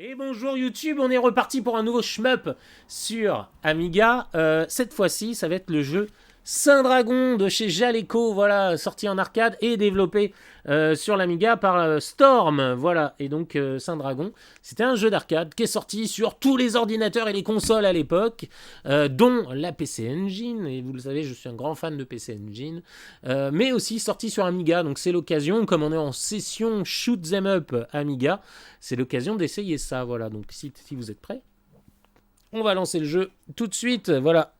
Et bonjour YouTube, on est reparti pour un nouveau shmup sur Amiga. Cette fois-ci, ça va être le jeu Saint-Dragon de chez Jaleco, voilà, sorti en arcade et développé sur l'Amiga par Storm, voilà. Et donc Saint-Dragon, c'était un jeu d'arcade qui est sorti sur tous les ordinateurs et les consoles à l'époque, dont la PC Engine, et vous le savez, je suis un grand fan de PC Engine, mais aussi sorti sur Amiga, donc c'est l'occasion, comme on est en session Shoot 'em Up Amiga, c'est l'occasion d'essayer ça, voilà. Donc si vous êtes prêts, on va lancer le jeu tout de suite, voilà.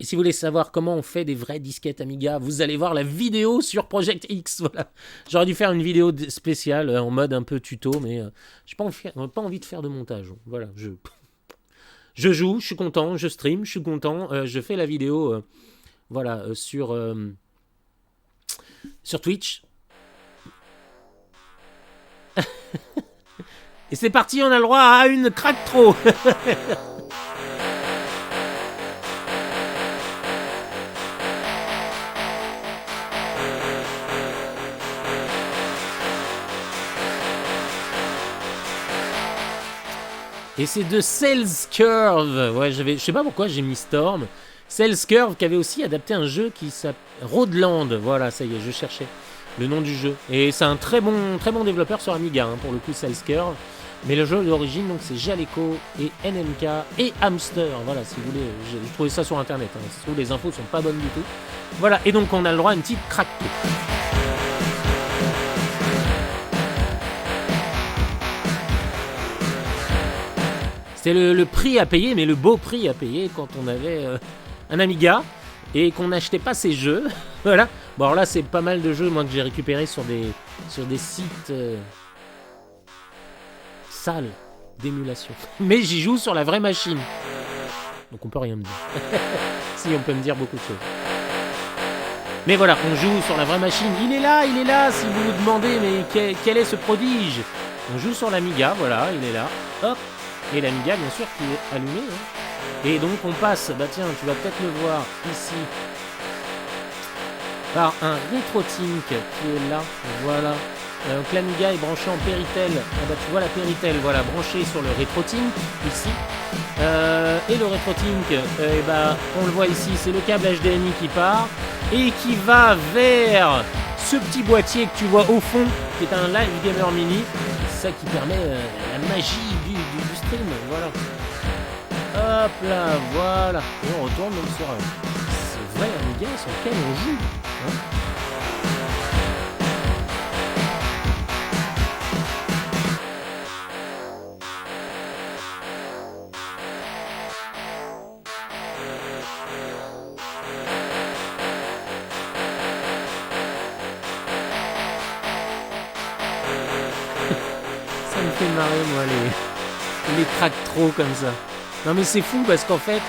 Et si vous voulez savoir comment on fait des vraies disquettes Amiga, vous allez voir la vidéo sur Project X, voilà. J'aurais dû faire une vidéo spéciale en mode un peu tuto, mais j'ai pas envie de faire de montage, voilà. Je joue, je suis content, je stream, je suis content, je fais la vidéo, voilà, sur Twitch. Et c'est parti, on a le droit à une crack trop. Et c'est de Sales Curve. Ouais, je sais pas pourquoi j'ai mis Storm. Sales Curve qui avait aussi adapté un jeu qui s'appelle Roadland. Voilà, ça y est, je cherchais le nom du jeu. Et c'est un très bon développeur sur Amiga, hein, pour le coup, Sales Curve. Mais le jeu d'origine, donc c'est Jaleco et NMK et Hamster. Voilà, si vous voulez, j'ai trouvé ça sur internet. Hein. Si vous voulez, les infos sont pas bonnes du tout. Voilà, et donc on a le droit à une petite crack. C'était le prix à payer, mais le beau prix à payer quand on avait un Amiga et qu'on n'achetait pas ces jeux. Voilà. Bon, alors là, c'est pas mal de jeux, moi, que j'ai récupérés sur des sites sales d'émulation. Mais j'y joue sur la vraie machine. Donc on peut rien me dire. Si, on peut me dire beaucoup de choses. Mais voilà, on joue sur la vraie machine. Il est là, si vous vous demandez, mais quel est ce prodige? On joue sur l'Amiga, voilà, il est là. Hop. Et l'Amiga, bien sûr, qui est allumé. Hein. Et donc, on passe, bah tiens, tu vas peut-être le voir ici, par un RetroTink qui est là. Voilà. Donc, l'Amiga est branché en Péritel. Ah bah, tu vois la Péritel, voilà, branché sur le RetroTink, ici. Et le RetroTink, bah, on le voit ici, c'est le câble HDMI qui part et qui va vers ce petit boîtier que tu vois au fond, qui est un Live Gamer Mini. C'est ça qui permet la magie du stream, voilà. Hop là, voilà. Et on retourne donc sur ce vrai Amiga sur lequel on joue. Hein. Ça me fait marrer, moi, les cracks trop comme ça. Non mais c'est fou parce qu'en fait,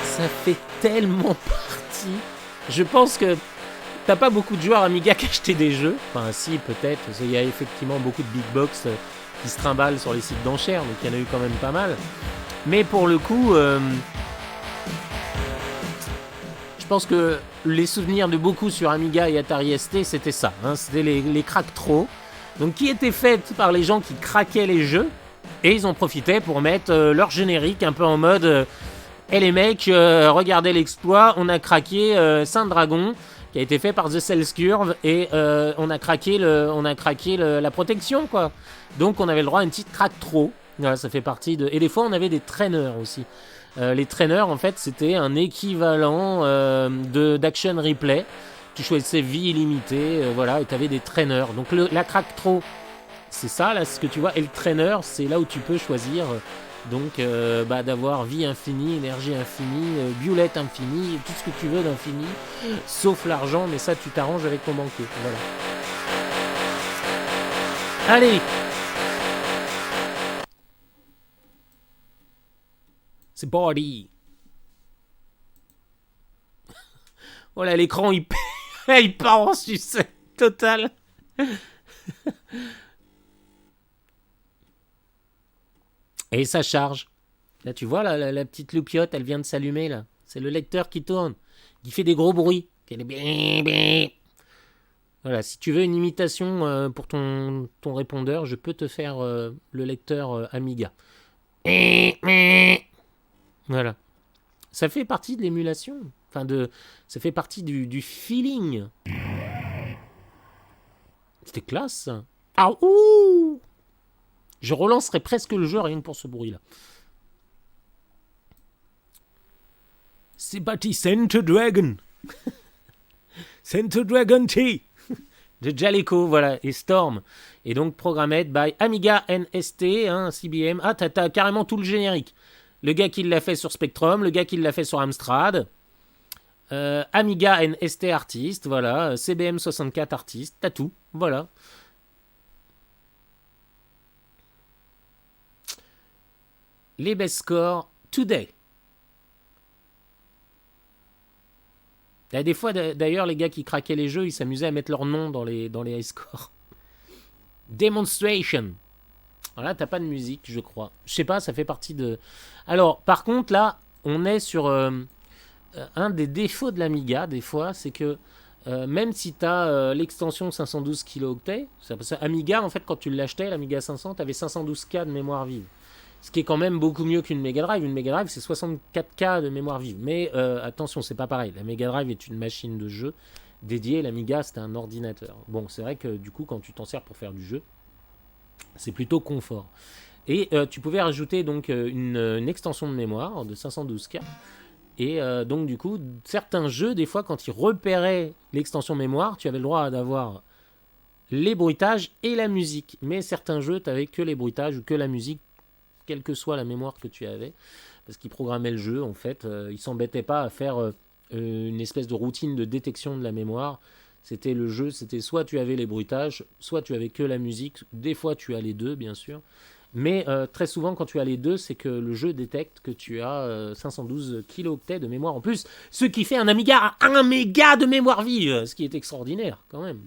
ça fait tellement partie. Je pense que t'as pas beaucoup de joueurs Amiga qui achetaient des jeux. Enfin si, peut-être. Il y a effectivement beaucoup de big box qui se trimballent sur les sites d'enchères, donc il y en a eu quand même pas mal. Mais pour le coup, je pense que les souvenirs de beaucoup sur Amiga et Atari ST, c'était ça. Hein, c'était les cracks trop. Donc qui étaient faites par les gens qui craquaient les jeux. Et ils en profitaient pour mettre leur générique un peu en mode hey les mecs, regardez l'exploit, on a craqué Saint-Dragon qui a été fait par The Cells Curve et on a craqué la protection, quoi. Donc on avait le droit à une petite craque trop. Voilà, ça fait partie de... Et des fois on avait des traîneurs aussi. Les traîneurs, en fait, c'était un équivalent d'Action Replay. Tu choisissais vie illimitée, voilà, et tu avais des traîneurs. Donc la craque trop, c'est ça, là, ce que tu vois. Et le traîneur, c'est là où tu peux choisir donc d'avoir vie infinie, énergie infinie, violette infinie, tout ce que tu veux d'infini, sauf l'argent, mais ça, tu t'arranges avec ton banquier. Voilà. Allez! C'est party! Voilà, l'écran, il part en sucette total. Et ça charge. Là, tu vois, là, la petite loupiote, elle vient de s'allumer, là. C'est le lecteur qui tourne, qui fait des gros bruits. Voilà, si tu veux une imitation pour ton répondeur, je peux te faire le lecteur Amiga. Voilà. Ça fait partie de l'émulation. Ça fait partie du feeling. C'était classe. Ah ouh. Je relancerai presque le jeu rien que pour ce bruit-là. C'est parti, Center Dragon. Center Dragon T. De Jaleco, voilà, et Storm. Et donc programmed by Amiga NST, hein, CBM. Ah, t'as carrément tout le générique. Le gars qui l'a fait sur Spectrum, le gars qui l'a fait sur Amstrad. Amiga NST Artist, voilà. CBM 64 Artist, t'as tout, voilà. Les best scores today. Il y a des fois, d'ailleurs, les gars qui craquaient les jeux, ils s'amusaient à mettre leur nom dans les high scores. Demonstration. Voilà, t'as pas de musique, je crois. Je sais pas, ça fait partie de... Alors, par contre, là, on est sur... un des défauts de l'Amiga, des fois, c'est que même si t'as l'extension 512 kilooctets, Amiga, en fait, quand tu l'achetais, l'Amiga 500, t'avais 512K de mémoire vive. Ce qui est quand même beaucoup mieux qu'une Mega Drive. Une Mega Drive, c'est 64K de mémoire vive. Mais attention, c'est pas pareil. La Mega Drive est une machine de jeu dédiée. L'Amiga, c'est un ordinateur. Bon, c'est vrai que du coup, quand tu t'en sers pour faire du jeu, c'est plutôt confort. Et tu pouvais rajouter donc une extension de mémoire de 512K. Et donc du coup, certains jeux, des fois, quand ils repéraient l'extension mémoire, tu avais le droit d'avoir les bruitages et la musique. Mais certains jeux, tu n'avais que les bruitages ou que la musique, quelle que soit la mémoire que tu avais, parce qu'ils programmaient le jeu, en fait. Ils s'embêtaient pas à faire une espèce de routine de détection de la mémoire. C'était le jeu, c'était soit tu avais les bruitages, soit tu avais que la musique. Des fois, tu as les deux, bien sûr. Mais très souvent, quand tu as les deux, c'est que le jeu détecte que tu as 512 kilooctets de mémoire en plus. Ce qui fait un Amiga à 1 méga de mémoire vive, ce qui est extraordinaire, quand même.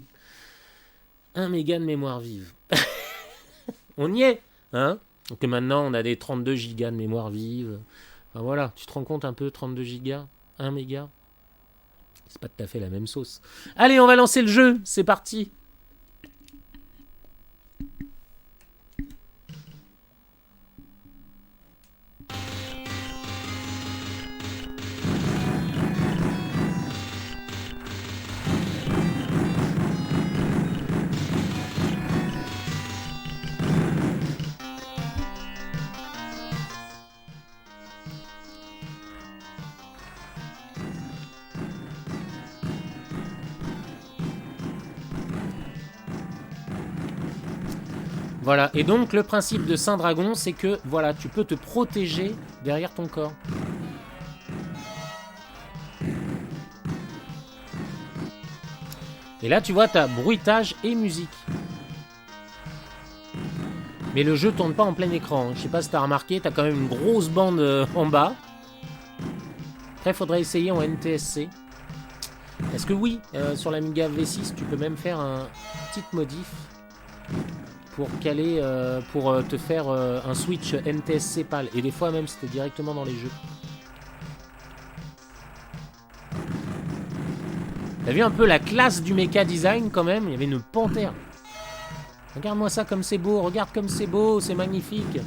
1 méga de mémoire vive. On y est, hein? Donc maintenant, on a des 32 gigas de mémoire vive. Enfin voilà, tu te rends compte un peu, 32 gigas, 1 méga. C'est pas tout à fait la même sauce. Allez, on va lancer le jeu, c'est parti. Voilà, et donc le principe de Saint-Dragon, c'est que voilà, tu peux te protéger derrière ton corps. Et là, tu vois, tu as bruitage et musique. Mais le jeu tourne pas en plein écran. Je sais pas si tu as remarqué, tu as quand même une grosse bande en bas. Après, il faudrait essayer en NTSC. Est-ce que oui, sur l'Amiga V6, tu peux même faire un petit modif pour caler, pour te faire un switch NTSC PAL. Et des fois même, c'était directement dans les jeux. T'as vu un peu la classe du mecha design quand même? Il y avait une panthère. Regarde-moi ça comme c'est beau, regarde comme c'est beau, c'est magnifique.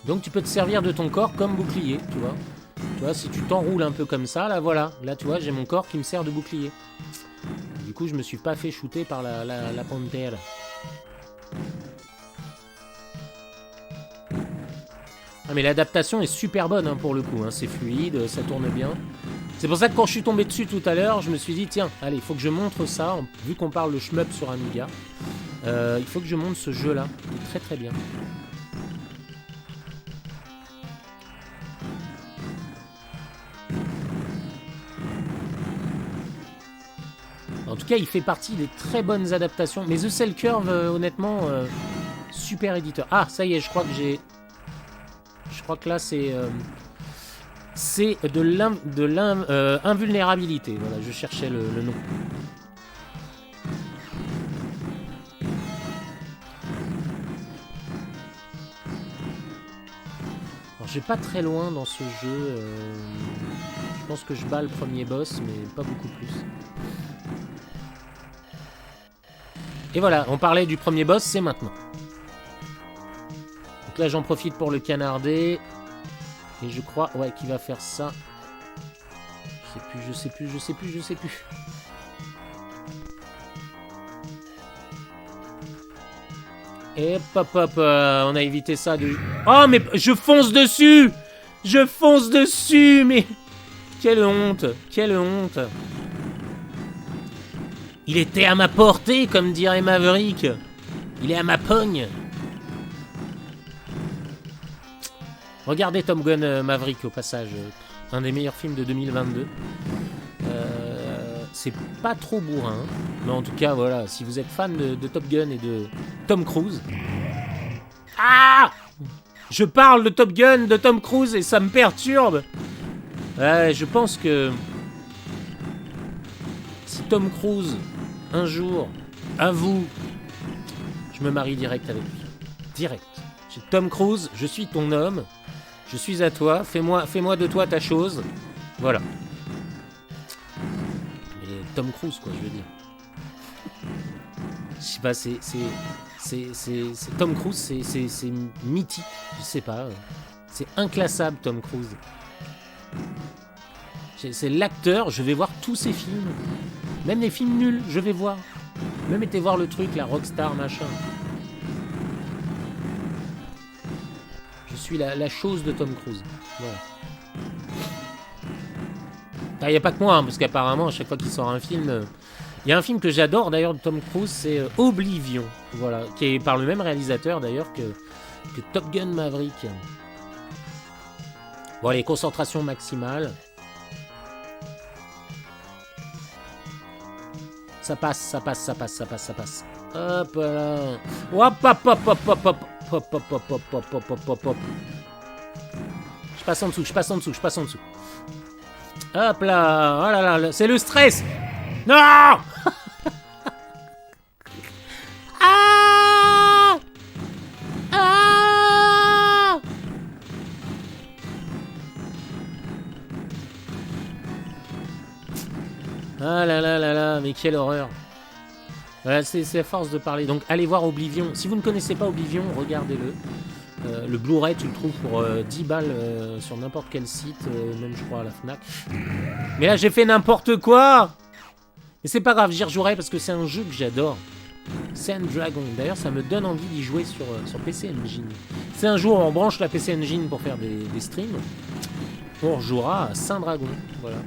Donc tu peux te servir de ton corps comme bouclier, tu vois. Tu vois, si tu t'enroules un peu comme ça, là voilà. Là tu vois, j'ai mon corps qui me sert de bouclier. Du coup, je me suis pas fait shooter par la panthère. Ah, mais l'adaptation est super bonne hein, pour le coup, hein. C'est fluide, ça tourne bien. C'est pour ça que quand je suis tombé dessus tout à l'heure, je me suis dit, tiens, allez, il faut que je montre ça, vu qu'on parle de shmup sur Amiga. Il faut que je montre ce jeu-là, qui est très très bien. En tout cas, il fait partie des très bonnes adaptations. Mais The Cell Curve, honnêtement, super éditeur. Ah, ça y est, je crois que j'ai... Je crois que là, c'est de l'invulnérabilité. Voilà, je cherchais le nom. Alors, vais pas très loin dans ce jeu. Je pense que je bats le premier boss, mais pas beaucoup plus. Et voilà, on parlait du premier boss, c'est maintenant. Donc là, j'en profite pour le canarder. Et je crois, ouais, qu'il va faire ça. Je sais plus. Et hop, on a évité ça de... Oh, mais je fonce dessus! Mais... Quelle honte! Il était à ma portée, comme dirait Maverick. Il est à ma pogne. Regardez Top Gun Maverick, au passage. Un des meilleurs films de 2022. C'est pas trop bourrin. Mais en tout cas, voilà. Si vous êtes fan de Top Gun et de Tom Cruise... Ah! Je parle de Top Gun, de Tom Cruise, et ça me perturbe. Ouais, je pense que... Si Tom Cruise, un jour, avoue... Je me marie direct avec lui. Direct. J'ai Tom Cruise, je suis ton homme. Je suis à toi, fais-moi de toi ta chose. Voilà. Mais Tom Cruise, quoi, je veux dire. Je sais pas, c'est Tom Cruise, c'est mythique, je sais pas. C'est inclassable, Tom Cruise. C'est l'acteur, je vais voir tous ses films. Même les films nuls, je vais voir. Même été voir le truc, la Rockstar, machin. Je suis la chose de Tom Cruise. Voilà. Il n'y a pas que moi, hein, parce qu'apparemment, à chaque fois qu'il sort un film... Il y a un film que j'adore, d'ailleurs, de Tom Cruise, c'est Oblivion. Voilà, qui est par le même réalisateur, d'ailleurs, que Top Gun Maverick. Bon, allez, concentration maximale. Ça passe. Hop là. Hop. Je passe en dessous. Hop là. Oh là là, c'est le stress. Non. Ah. Ah là là, mais quelle horreur. Voilà, c'est à force de parler. Donc allez voir Oblivion. Si vous ne connaissez pas Oblivion, regardez-le. Le Blu-ray, tu le trouves pour 10 balles sur n'importe quel site, même je crois à la Fnac. Mais là, j'ai fait n'importe quoi. Mais c'est pas grave, j'y rejouerai parce que c'est un jeu que j'adore. Sand Dragon. D'ailleurs, ça me donne envie d'y jouer sur PC Engine. Si un jour on branche la PC Engine pour faire des streams, on rejouera à Sand Dragon. Voilà.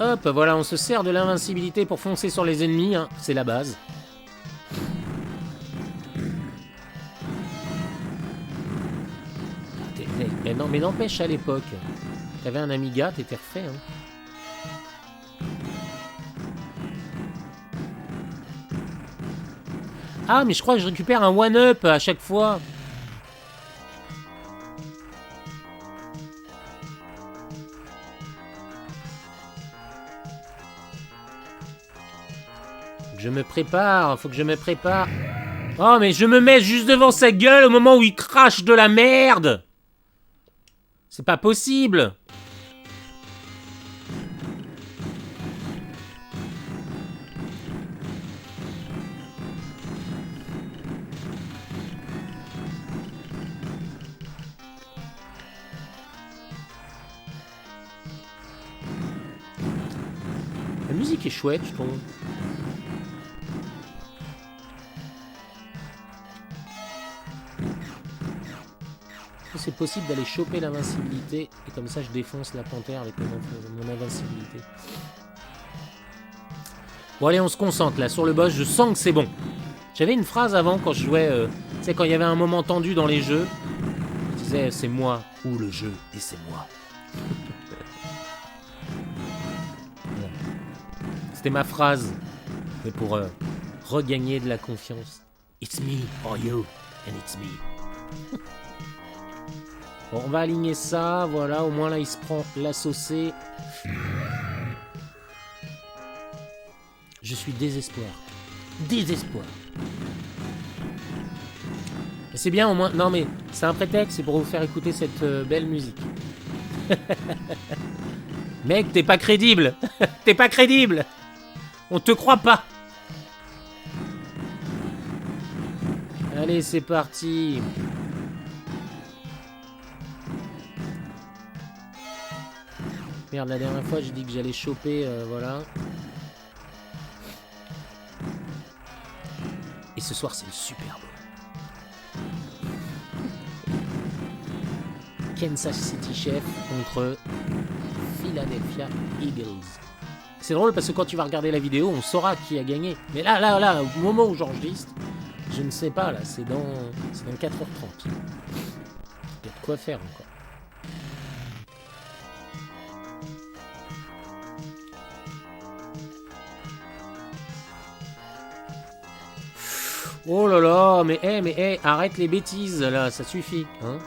Hop, voilà, on se sert de l'invincibilité pour foncer sur les ennemis, hein. C'est la base. Mais n'empêche, à l'époque, t'avais un Amiga, t'étais refait, hein. Ah, mais je crois que je récupère un one-up à chaque fois. Faut que je me prépare. Oh, mais je me mets juste devant sa gueule au moment où il crache de la merde. C'est pas possible. La musique est chouette, je trouve. C'est possible d'aller choper l'invincibilité et comme ça je défonce la panthère avec mon invincibilité. Bon allez, on se concentre là sur le boss, je sens que c'est bon. J'avais une phrase avant quand je jouais, tu sais, quand il y avait un moment tendu dans les jeux, je disais c'est moi ou le jeu et c'est moi. Voilà. C'était ma phrase, mais pour regagner de la confiance. It's me or you. And it's me. Bon, on va aligner ça, voilà, au moins là il se prend la saucée. Je suis désespoir. Désespoir. Mais c'est bien au moins... Non mais c'est un prétexte, c'est pour vous faire écouter cette belle musique. Mec, t'es pas crédible. T'es pas crédible. On te croit pas. Allez, c'est parti. Merde, la dernière fois, j'ai dit que j'allais choper, voilà. Et ce soir, c'est le Super Bowl. Kansas City Chiefs contre Philadelphia Eagles. C'est drôle parce que quand tu vas regarder la vidéo, on saura qui a gagné. Mais là, au moment où j'enregistre, je ne sais pas, là, c'est dans 4h30. Il y a de quoi faire encore. Oh là là, mais arrête les bêtises, là, ça suffit, hein.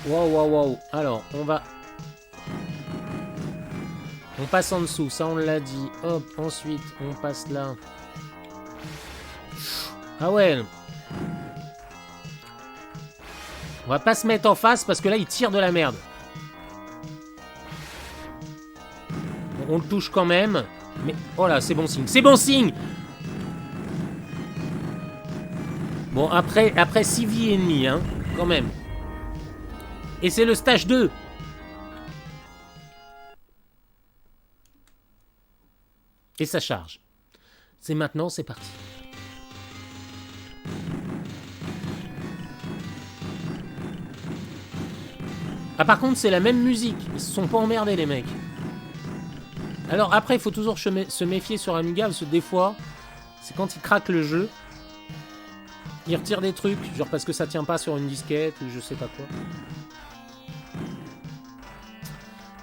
Wow. Alors, on passe en dessous, ça on l'a dit. Hop, ensuite, on passe là. Ah ouais. On va pas se mettre en face parce que là, il tire de la merde. On le touche quand même. Mais, oh là, c'est bon signe. C'est bon signe. Bon, après 6 vies et demie, hein, quand même. Et c'est le stage 2. Et ça charge. C'est maintenant, c'est parti. Ah, par contre, c'est la même musique. Ils se sont pas emmerdés, les mecs. Alors, après, il faut toujours se méfier sur Amiga, parce que des fois, c'est quand ils craquent le jeu, ils retirent des trucs, genre parce que ça tient pas sur une disquette, ou je sais pas quoi.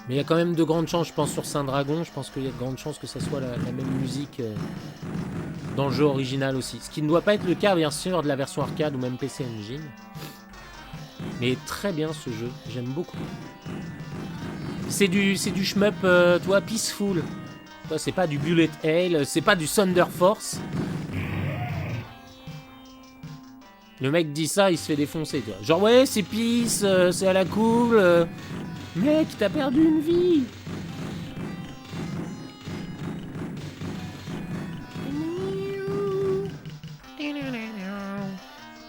Mais il y a quand même de grandes chances, je pense, sur Saint-Dragon, je pense qu'il y a de grandes chances que ça soit la même musique dans le jeu original aussi. Ce qui ne doit pas être le cas, bien sûr, de la version arcade ou même PC Engine. Mais très bien ce jeu, j'aime beaucoup. C'est du shmup, tu vois, peaceful. C'est pas du Bullet Hell, c'est pas du Thunder Force. Le mec dit ça, il se fait défoncer, tu vois. Genre, ouais, c'est peace, c'est à la cool. Mec, t'as perdu une vie.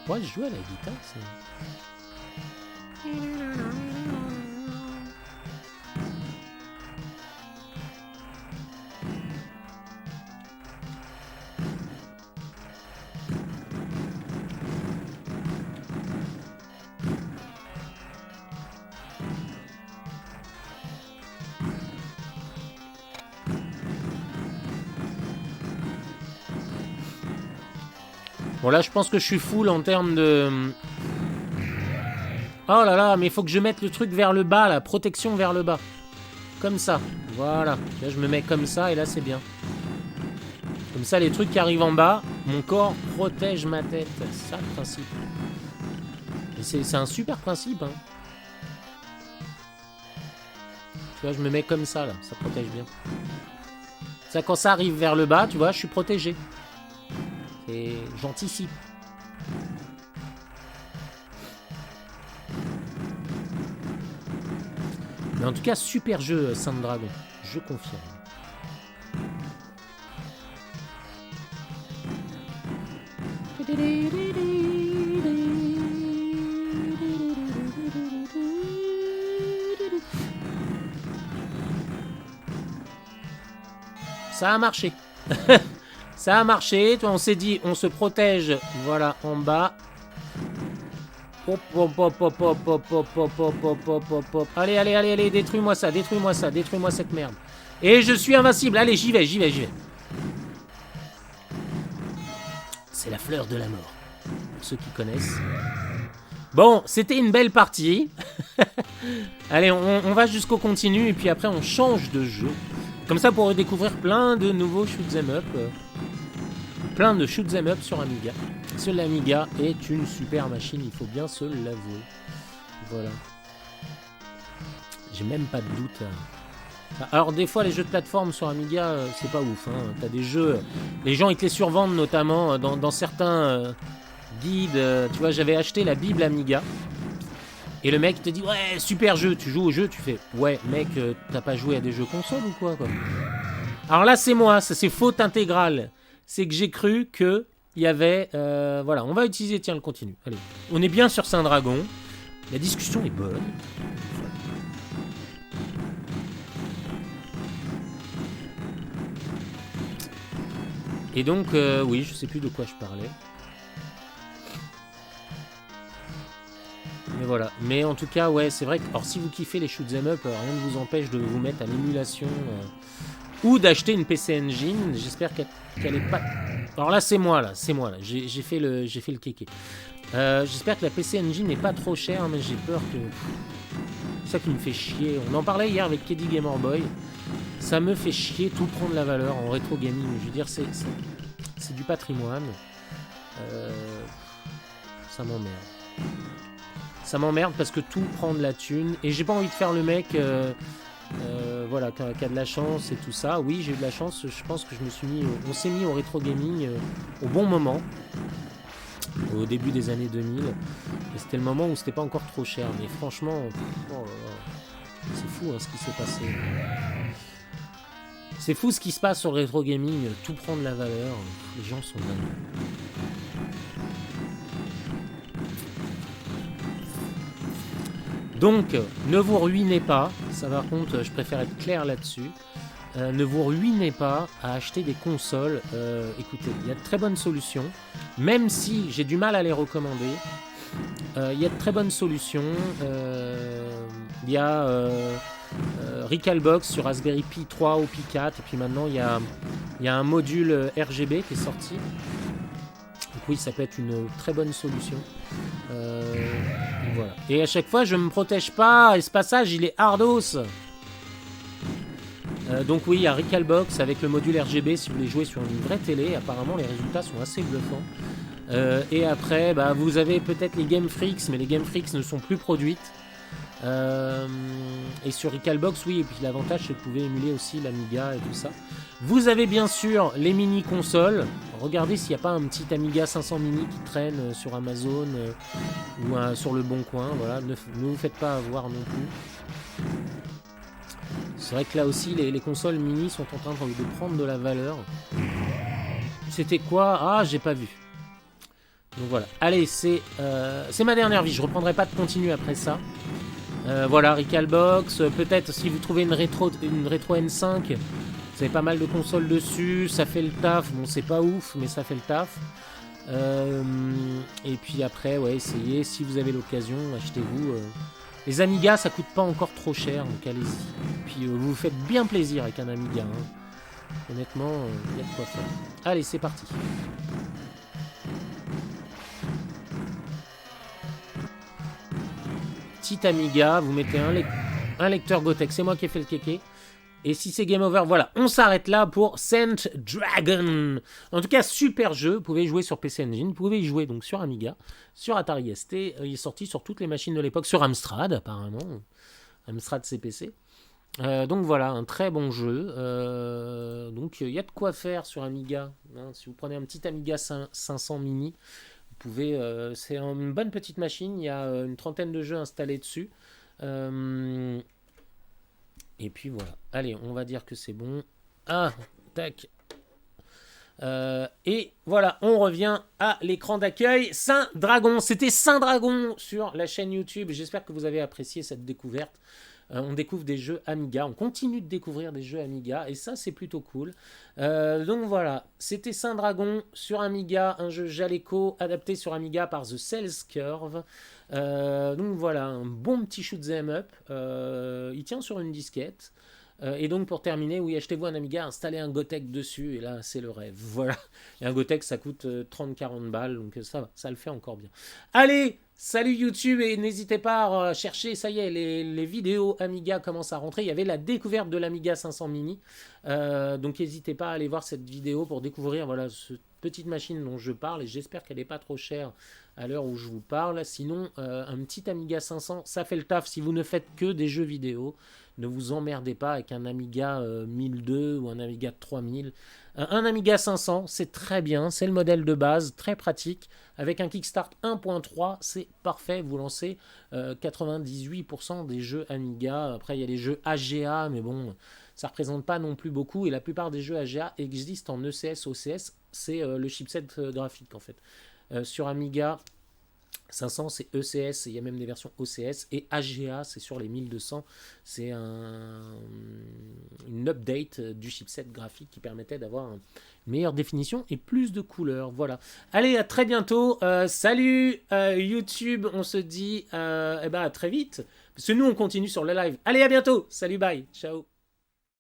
Ouais, je joue à la guitare, c'est... Bon là je pense que je suis full en termes de... Oh là là, mais il faut que je mette le truc vers le bas, la protection vers le bas. Comme ça, voilà. Là je me mets comme ça et là c'est bien. Comme ça les trucs qui arrivent en bas, mon corps protège ma tête. C'est ça le principe. Et c'est un super principe, hein. Tu vois, je me mets comme ça là, ça protège bien. Ça quand ça arrive vers le bas, tu vois, je suis protégé. Et j'anticipe. Mais en tout cas, super jeu, Saint-Dragon. Je confirme. Ça a marché. Ça a marché, on s'est dit, on se protège, voilà, en bas. Hop, hop, hop, hop, hop, hop, hop, hop, hop, hop, hop, hop, hop. Allez, détruis-moi ça, détruis-moi cette merde. Et je suis invincible, allez, j'y vais. C'est la fleur de la mort, pour ceux qui connaissent. Bon, c'était une belle partie. Allez, on va jusqu'au continu, et puis après on change de jeu. Comme ça, pour redécouvrir plein de nouveaux shoot'em up. Plein de shoot 'em up sur Amiga. L'Amiga est une super machine, il faut bien se l'avouer. Voilà. J'ai même pas de doute. Alors des fois les jeux de plateforme sur Amiga c'est pas ouf. Hein. T'as des jeux, les gens ils te les survendent notamment dans certains guides. Tu vois, j'avais acheté la Bible Amiga. Et le mec te dit ouais super jeu, tu joues au jeu, tu fais ouais mec t'as pas joué à des jeux console ou quoi. Alors là c'est moi, ça c'est faute intégrale. C'est que j'ai cru que il y avait voilà, on va utiliser tiens le continu. Allez, on est bien sur Saint-Dragon. La discussion est bonne. Et donc oui, je sais plus de quoi je parlais. Mais voilà. Mais en tout cas, ouais, c'est vrai que alors, si vous kiffez les shoot'em up, rien ne vous empêche de vous mettre à l'émulation ou d'acheter une PC Engine. J'espère qu'elle est pas. Alors là, c'est moi là. J'ai fait le kéké. J'espère que la PC Engine n'est pas trop chère, mais j'ai peur que. C'est ça qui me fait chier. On en parlait hier avec Keddy Gamerboy. Ça me fait chier tout prendre la valeur en rétro gaming. Je veux dire, c'est du patrimoine. Ça m'emmerde. Ça m'emmerde parce que tout prend de la thune et j'ai pas envie de faire le mec voilà, qui a de la chance et tout ça. Oui, j'ai eu de la chance, je pense que on s'est mis au rétro gaming au bon moment, au début des années 2000 et c'était le moment où c'était pas encore trop cher. Mais franchement, c'est fou ce qui s'est passé. C'est fou ce qui se passe sur le rétro gaming, tout prend de la valeur, les gens sont dingues. Donc, ne vous ruinez pas, ça par contre, je préfère être clair là-dessus, ne vous ruinez pas à acheter des consoles. Écoutez, il y a de très bonnes solutions, même si j'ai du mal à les recommander, il y a de très bonnes solutions. Il y a Recalbox sur Raspberry Pi 3 ou Pi 4, et puis maintenant il y a un module RGB qui est sorti. Donc oui, ça peut être une très bonne solution. Voilà. Et à chaque fois, je me protège pas. Et ce passage, il est hardos. Donc oui, il y a Recalbox avec le module RGB si vous voulez jouer sur une vraie télé. Apparemment, les résultats sont assez bluffants. Et après, bah, vous avez peut-être les Game Freaks, mais les Game Freaks ne sont plus produites. Et sur Recalbox, oui, et puis l'avantage c'est que vous pouvez émuler aussi l'Amiga et tout ça. Vous avez bien sûr les mini-consoles. Regardez s'il n'y a pas un petit Amiga 500 mini qui traîne sur Amazon ou sur le Bon Coin. Voilà, ne vous faites pas avoir non plus. C'est vrai que là aussi, les consoles mini sont en train de prendre de la valeur. C'était quoi? Ah, j'ai pas vu. Donc voilà. Allez, c'est ma dernière vie. Je reprendrai pas de continu après ça. Voilà, Recalbox. Peut-être si vous trouvez une rétro N5, vous avez pas mal de consoles dessus. Ça fait le taf. Bon, c'est pas ouf, mais ça fait le taf. Et puis après, ouais, essayez. Si vous avez l'occasion, achetez-vous. Les Amiga, ça coûte pas encore trop cher, donc allez-y. Puis vous vous faites bien plaisir avec un Amiga. Hein. Honnêtement, il y a de quoi faire. Allez, c'est parti. Petit Amiga, vous mettez un lecteur Gotek. C'est moi qui ai fait le kéké. Et si c'est game over, voilà, on s'arrête là pour Saint Dragon. En tout cas, super jeu. Vous pouvez jouer sur PC Engine, vous pouvez y jouer donc sur Amiga, sur Atari ST. Il est sorti sur toutes les machines de l'époque, sur Amstrad apparemment, Amstrad CPC. Donc voilà, un très bon jeu. Donc il y a de quoi faire sur Amiga. Hein. Si vous prenez un petit Amiga 500 mini, vous pouvez. C'est une bonne petite machine. Il y a une trentaine de jeux installés dessus. Et puis voilà. Allez, on va dire que c'est bon. Ah, tac. Et voilà, on revient à l'écran d'accueil. Saint Dragon. C'était Saint Dragon sur la chaîne YouTube. J'espère que vous avez apprécié cette découverte. On découvre des jeux Amiga. On continue de découvrir des jeux Amiga. Et ça, c'est plutôt cool. Donc voilà, c'était Saint Dragon sur Amiga. Un jeu Jaleco adapté sur Amiga par The Cells Curve. Donc voilà, un bon petit shoot'em up. Il tient sur une disquette. Et donc pour terminer, oui, achetez-vous un Amiga, installez un Gotek dessus, et là c'est le rêve. Voilà. Et un Gotek ça coûte 30-40 balles, donc ça va, ça le fait encore bien. Allez, salut YouTube, et n'hésitez pas à chercher, ça y est, les vidéos Amiga commencent à rentrer. Il y avait la découverte de l'Amiga 500 mini, donc n'hésitez pas à aller voir cette vidéo pour découvrir voilà, ce petite machine dont je parle et j'espère qu'elle n'est pas trop chère à l'heure où je vous parle. Sinon, un petit Amiga 500, ça fait le taf. Si vous ne faites que des jeux vidéo, ne vous emmerdez pas avec un Amiga 1002 ou un Amiga 3000. Un Amiga 500, c'est très bien, c'est le modèle de base, très pratique. Avec un Kickstart 1.3, c'est parfait. Vous lancez 98% des jeux Amiga. Après, il y a les jeux AGA, mais bon, ça ne représente pas non plus beaucoup. Et la plupart des jeux AGA existent en ECS, OCS. C'est le chipset graphique en fait. Sur Amiga 500, c'est ECS, il y a même des versions OCS, et AGA, c'est sur les 1200, c'est une update du chipset graphique qui permettait d'avoir une meilleure définition et plus de couleurs. Voilà. Allez, à très bientôt. Salut YouTube, on se dit à très vite, parce que nous on continue sur le live. Allez, à bientôt. Salut, bye, ciao.